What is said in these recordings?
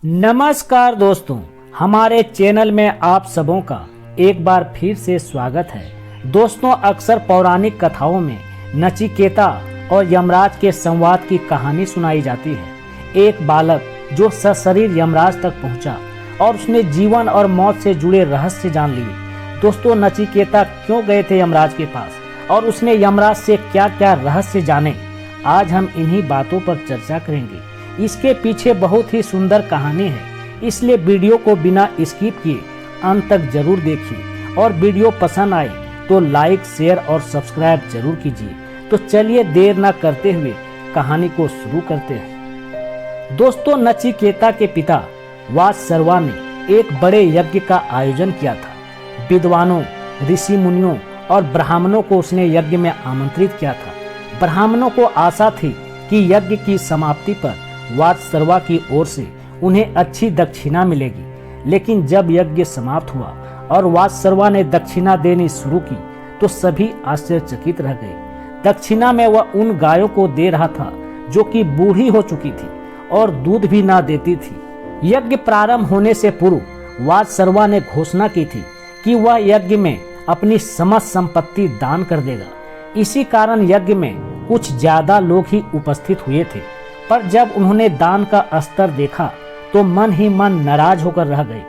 नमस्कार दोस्तों, हमारे चैनल में आप सबों का एक बार फिर से स्वागत है। दोस्तों, अक्सर पौराणिक कथाओं में नचिकेता और यमराज के संवाद की कहानी सुनाई जाती है। एक बालक जो सशरीर यमराज तक पहुंचा और उसने जीवन और मौत से जुड़े रहस्य जान लिए। दोस्तों, नचिकेता क्यों गए थे यमराज के पास और उसने यमराज से क्या क्या रहस्य जाने, आज हम इन्हीं बातों पर चर्चा करेंगे। इसके पीछे बहुत ही सुंदर कहानी है, इसलिए वीडियो को बिना स्किप किए अंत तक जरूर देखिए और वीडियो पसंद आए तो लाइक, शेयर और सब्सक्राइब जरूर कीजिए। तो चलिए देर न करते हुए कहानी को शुरू करते हैं। दोस्तों, नचिकेता के पिता वात्सर्वा ने एक बड़े यज्ञ का आयोजन किया था। विद्वानों, ऋषि मुनियों और ब्राह्मणों को उसने यज्ञ में आमंत्रित किया था। ब्राह्मणों को आशा थी कि यज्ञ की समाप्ति पर वात्सर्वा की ओर से उन्हें अच्छी दक्षिणा मिलेगी, लेकिन जब यज्ञ समाप्त हुआ और वात्सर्वा ने दक्षिणा देनी शुरू की तो सभी आश्चर्यचकित रह गए। दक्षिणा में वह उन गायों को दे रहा था जो कि बूढ़ी हो चुकी थी और दूध भी ना देती थी। यज्ञ प्रारंभ होने से पूर्व वात्सर्वा ने घोषणा की थी कि वह यज्ञ में अपनी समस्त संपत्ति दान कर देगा। इसी कारण यज्ञ में कुछ ज्यादा लोग ही उपस्थित हुए थे, पर जब उन्होंने दान का स्तर देखा तो मन ही मन नाराज होकर रह गए।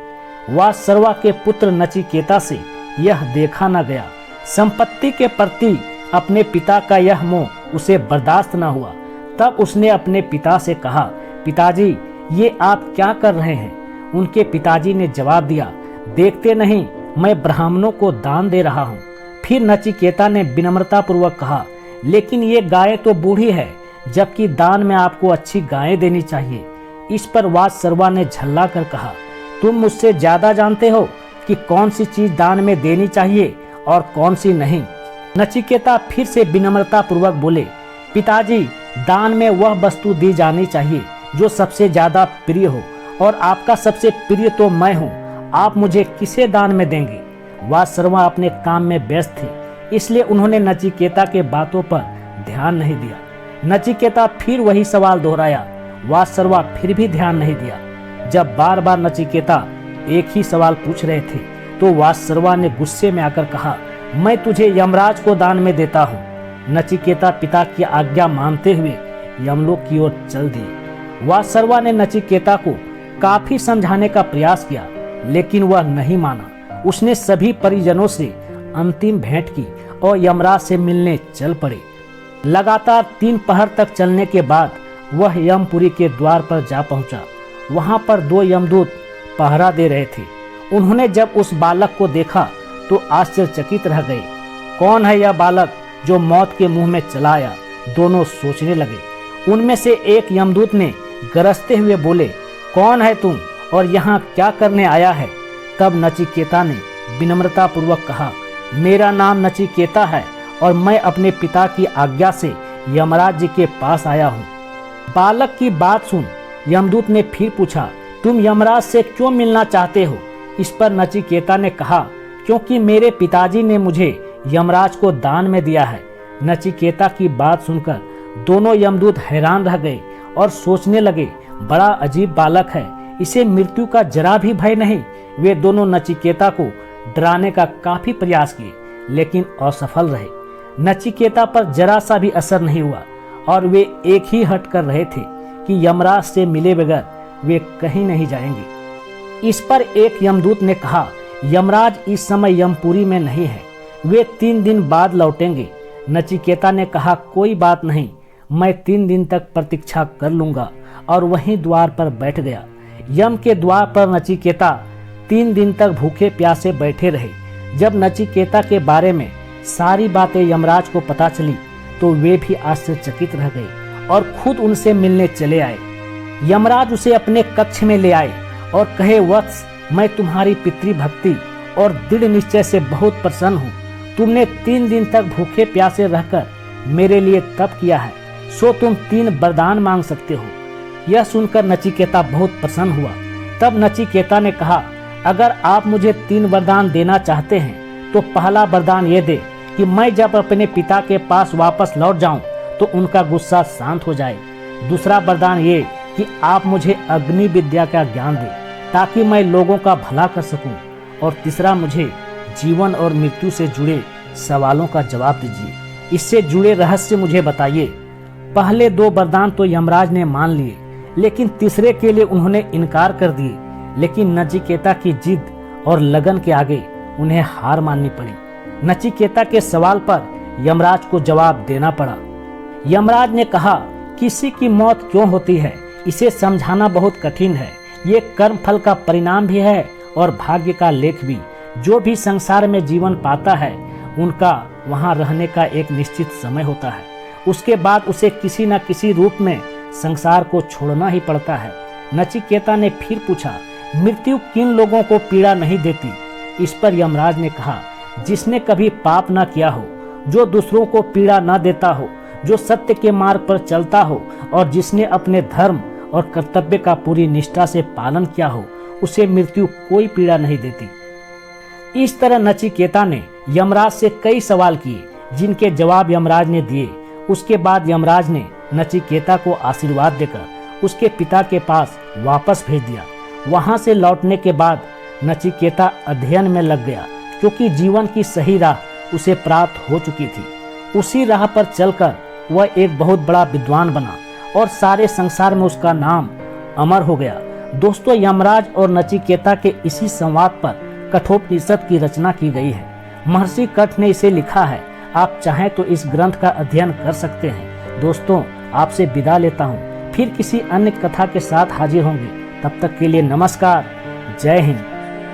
वात्सर्वा के पुत्र नचिकेता से यह देखा न गया। संपत्ति के प्रति अपने पिता का यह मोह उसे बर्दाश्त न हुआ। तब उसने अपने पिता से कहा, पिताजी, ये आप क्या कर रहे हैं? उनके पिताजी ने जवाब दिया, देखते नहीं, मैं ब्राह्मणों को दान दे रहा हूँ। फिर नचिकेता ने विनम्रता पूर्वक कहा, लेकिन ये गाय तो बूढ़ी है, जबकि दान में आपको अच्छी गायें देनी चाहिए। इस पर वात्सर्वा ने झल्ला कर कहा, तुम मुझसे ज्यादा जानते हो कि कौन सी चीज दान में देनी चाहिए और कौन सी नहीं। नचिकेता फिर से विनम्रता पूर्वक बोले, पिताजी, दान में वह वस्तु दी जानी चाहिए जो सबसे ज्यादा प्रिय हो, और आपका सबसे प्रिय तो मैं हूँ। आप मुझे किसे दान में देंगे? वात्सर्वा अपने काम में व्यस्त थे, इसलिए उन्होंने नचिकेता के बातों पर ध्यान नहीं दिया। नचिकेता फिर वही सवाल दोहराया। वात्सर्वा फिर भी ध्यान नहीं दिया। जब बार बार नचिकेता एक ही सवाल पूछ रहे थे तो वात्सर्वा ने गुस्से में आकर कहा, मैं तुझे यमराज को दान में देता हूँ। नचिकेता पिता की आज्ञा मानते हुए यमलोक की ओर चल दिए। वात्सर्वा ने नचिकेता को काफी समझाने का प्रयास किया, लेकिन वह नहीं माना। उसने सभी परिजनों से अंतिम भेंट की और यमराज से मिलने चल पड़े। लगातार 3 पहर तक चलने के बाद वह यमपुरी के द्वार पर जा पहुंचा। वहां पर 2 यमदूत पहरा दे रहे थे। उन्होंने जब उस बालक को देखा तो आश्चर्यचकित रह गए। कौन है यह बालक जो मौत के मुंह में चला आया? दोनों सोचने लगे। उनमें से एक यमदूत ने गरजते हुए बोले, कौन है तुम और यहाँ क्या करने आया है? तब नचिकेता ने विनम्रता पूर्वक कहा, मेरा नाम नचिकेता है और मैं अपने पिता की आज्ञा से यमराज जी के पास आया हूँ। बालक की बात सुन यमदूत ने फिर पूछा, तुम यमराज से क्यों मिलना चाहते हो? इस पर नचिकेता ने कहा, क्योंकि मेरे पिताजी ने मुझे यमराज को दान में दिया है। नचिकेता की बात सुनकर दोनों यमदूत हैरान रह गए और सोचने लगे, बड़ा अजीब बालक है, इसे मृत्यु का जरा भी भय नहीं। वे दोनों नचिकेता को डराने का काफी प्रयास किए, लेकिन असफल रहे। नचिकेता पर जरा सा भी असर नहीं हुआ और वे एक ही हट कर रहे थे कि यमराज से मिले बगैर वे कहीं नहीं जाएंगे। इस पर एक यमदूत ने कहा, यमराज इस समय यमपुरी में नहीं है, वे 3 दिन बाद लौटेंगे। नचिकेता ने कहा, कोई बात नहीं, मैं 3 दिन तक प्रतीक्षा कर लूंगा, और वहीं द्वार पर बैठ गया। यम के द्वार पर नचिकेता 3 दिन तक भूखे प्यासे बैठे रहे। जब नचिकेता के बारे में सारी बातें यमराज को पता चली तो वे भी आश्चर्यचकित रह गए और खुद उनसे मिलने चले आए। यमराज उसे अपने कक्ष में ले आए और कहे, वत्स, मैं तुम्हारी पितृभक्ति और दृढ़ निश्चय से बहुत प्रसन्न हूँ। तुमने 3 दिन तक भूखे प्यासे रहकर मेरे लिए तप किया है, सो तुम 3 वरदान मांग सकते हो। यह सुनकर नचिकेता बहुत प्रसन्न हुआ। तब नचिकेता ने कहा, अगर आप मुझे 3 वरदान देना चाहते हैं तो पहला वरदान ये दे कि मैं जब अपने पिता के पास वापस लौट जाऊं तो उनका गुस्सा शांत हो जाए। दूसरा वरदान ये कि आप मुझे अग्नि विद्या का ज्ञान दें ताकि मैं लोगों का भला कर सकूं, और तीसरा मुझे जीवन और मृत्यु से जुड़े सवालों का जवाब दीजिए। इससे जुड़े रहस्य मुझे बताइए। पहले 2 वरदान तो यमराज ने मान लिए, लेकिन तीसरे के लिए उन्होंने इनकार कर दिए। लेकिन नचिकेता की जिद और लगन के आगे उन्हें हार माननी पड़ी। नचिकेता के सवाल पर यमराज को जवाब देना पड़ा। यमराज ने कहा, किसी की मौत क्यों होती है इसे समझाना बहुत कठिन है। ये कर्म फल का परिणाम भी है और भाग्य का लेख भी। जो भी संसार में जीवन पाता है उनका वहां रहने का एक निश्चित समय होता है। उसके बाद उसे किसी न किसी रूप में संसार को छोड़ना ही पड़ता है। नचिकेता ने फिर पूछा, मृत्यु किन लोगों को पीड़ा नहीं देती? इस पर यमराज ने कहा, जिसने कभी पाप न किया हो, जो दूसरों को पीड़ा न देता हो, जो सत्य के मार्ग पर चलता हो और जिसने अपने धर्म और कर्तव्य का पूरी निष्ठा से पालन किया हो, उसे मृत्यु कोई पीड़ा नहीं देती। इस तरह नचिकेता ने यमराज से कई सवाल किए, जिनके जवाब यमराज ने दिए। उसके बाद यमराज ने नचिकेता को आशीर्वाद देकर उसके पिता के पास वापस भेज दिया। वहां से लौटने के बाद नचिकेता अध्ययन में लग गया, क्योंकि जीवन की सही राह उसे प्राप्त हो चुकी थी। उसी राह पर चलकर वह एक बहुत बड़ा विद्वान बना और सारे संसार में उसका नाम अमर हो गया। दोस्तों, यमराज और नचिकेता के इसी संवाद पर कठोपनिषद की रचना की गई है। महर्षि कठ ने इसे लिखा है। आप चाहें तो इस ग्रंथ का अध्ययन कर सकते हैं। दोस्तों, आपसे विदा लेता हूँ। फिर किसी अन्य कथा के साथ हाजिर होंगे। तब तक के लिए नमस्कार। जय हिंद।